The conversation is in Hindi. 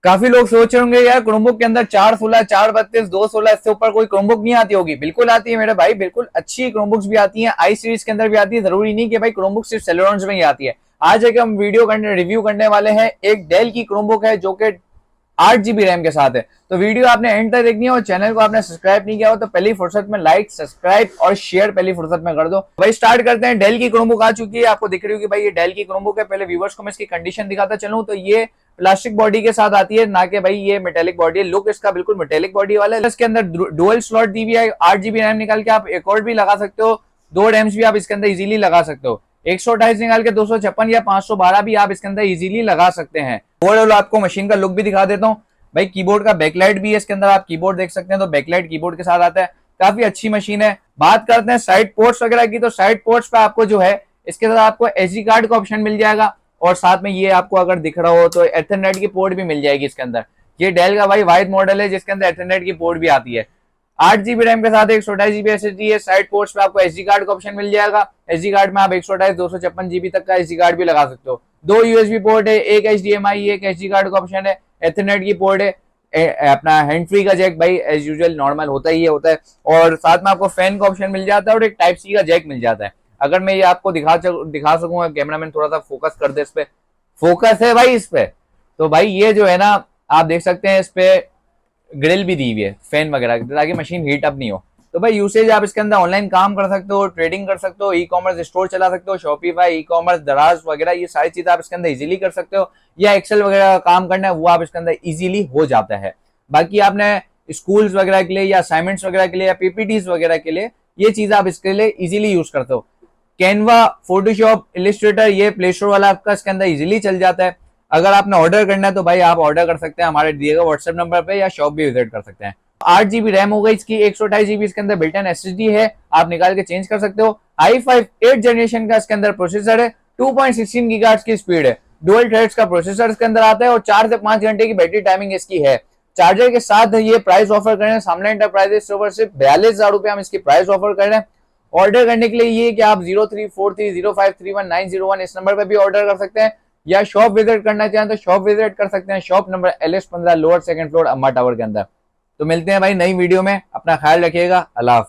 काफी लोग सोच रहे होंगे यार क्रोमबुक के अंदर 416, 432, 216 इससे ऊपर कोई क्रोमबुक नहीं आती होगी। बिल्कुल आती है मेरे भाई, बिल्कुल अच्छी क्रोमबुक्स भी आती हैं, आई सीरीज के अंदर भी आती है। जरूरी नहीं कि भाई क्रोमबुक सिर्फ सेलेरॉन्स में ही आती है। आज एक हम रिव्यू करने वाले हैं, एक डेल की क्रोमबुक है जो कि 8 GB रैम के साथ है। तो वीडियो आपने एंड तक देखनी है और चैनल को आपने सब्सक्राइब नहीं किया हो तो पहली फुर्सत में लाइक, सब्सक्राइब और शेयर पहली फुर्सत में कर दो। भाई स्टार्ट करते हैं। डेल की क्रोमबुक आ चुकी है, आपको दिख रही होगी भाई ये डेल की क्रोमबुक है। पहले व्यूवर्स को मैं इसकी कंडीशन दिखाता चलूं तो ये प्लास्टिक बॉडी के साथ आती है, ना कि भाई ये मेटेलिक बॉडी है। लुक इसका बिल्कुल मेटेलिक बॉडी वाला है। इसके अंदर डुअल स्लॉट दी हुई है, 8 GB रैम निकाल के आप एक और भी लगा सकते हो, 2 रैम्स भी आप इसके अंदर इजीली लगा सकते हो। 128 निकाल के 256 या 512 भी आप इसके अंदर इजीली लगा सकते हैं। ओवरऑल आपको मशीन का लुक भी दिखा देता हूँ। भाई कीबोर्ड का बैकलाइट भी है इसके अंदर, आप कीबोर्ड देख सकते हैं तो बैकलाइट कीबोर्ड के साथ आता है। काफी अच्छी मशीन है। बात करते हैं साइड पोर्ट्स वगैरह की, तो साइड पोर्ट्स पे आपको जो है इसके साथ आपको एसडी कार्ड का ऑप्शन मिल जाएगा और साथ में ये आपको अगर दिख रहा हो तो एथरनेट की पोर्ट भी मिल जाएगी इसके अंदर। ये डेल का भाई वाइड मॉडल है जिसके अंदर एथरनेट की पोर्ट भी आती है। 8 GB रैम के साथ 128 GB SSD है। साइड पोर्ट्स पे आपको एसडी कार्ड का ऑप्शन मिल जाएगा। एसडी कार्ड में आप 128, 256 GB तक का एसडी कार्ड भी लगा सकते हो। 2 USB पोर्ट है, एक HDMI, एक एसडी कार्ड का ऑप्शन है, एथरनेट की पोर्ट है, अपना हैंड फ्री का जैक भाई एज यूजुअल नॉर्मल होता ही होता है और साथ में आपको फैन का ऑप्शन मिल जाता है और एक टाइप सी का जैक मिल जाता है। अगर मैं ये आपको दिखा सकूं, कैमरामैन थोड़ा सा फोकस कर दे, इस पे फोकस है भाई इस पे, तो भाई ये जो है ना आप देख सकते हैं इस पे ग्रिल भी दी हुई है फैन वगैरह ताकि मशीन हीट अप नहीं हो। तो भाई यूसेज आप इसके अंदर ऑनलाइन काम कर सकते हो, ट्रेडिंग कर सकते हो, ई कॉमर्स स्टोर चला सकते हो, शॉपिफाई, ई कॉमर्स, दराज वगैरह ये सारी चीजें आप इसके अंदर इजीली कर सकते हो। या एक्सेल वगैरह का काम करना है वो आप इसके अंदर इजीली हो जाता है। बाकी आपने स्कूल्स वगैरह के लिए या असाइनमेंट्स वगैरह के लिए या पीपीटीज वगैरह के लिए ये चीज आप इसके लिए इजीली यूज करते हो। कैनवा, फोटोशॉप, इलिस्ट्रेटर ये प्ले स्टोर वाला आपका इसके अंदर इजीली चल जाता है। अगर आपने ऑर्डर करना है तो भाई आप ऑर्डर कर सकते हैं हमारे दिए गए व्हाट्सएप नंबर पे या शॉप भी विजिट कर सकते हैं। 8 GB रैम हो गई इसकी, 128 GB इसके अंदर बिल्ट इन एसएसडी है, आप निकाल के चेंज कर सकते हो। i5 8 जनरेशन का इसके अंदर प्रोसेसर है, 2.16 GHz की स्पीड है, डुअल थ्रेड्स का प्रोसेसर इसके अंदर आता है और 4 से 5 घंटे की बैटरी टाइमिंग इसकी है। चार्जर के साथ ये प्राइस ऑफर कर रहे हैं सामने एंटरप्राइजेस से, सिर्फ 42,000 रुपए हम इसकी प्राइस ऑफर कर रहे हैं। ऑर्डर करने के लिए ये कि आप 0343053191 इस नंबर पे भी ऑर्डर कर सकते हैं या शॉप विजिट करना चाहें तो शॉप विजिट कर सकते हैं। Shop number LS15 lower second floor अम्मा टावर के अंदर। तो मिलते हैं भाई नई वीडियो में, अपना ख्याल रखिएगा, अल्लाह हाफिज।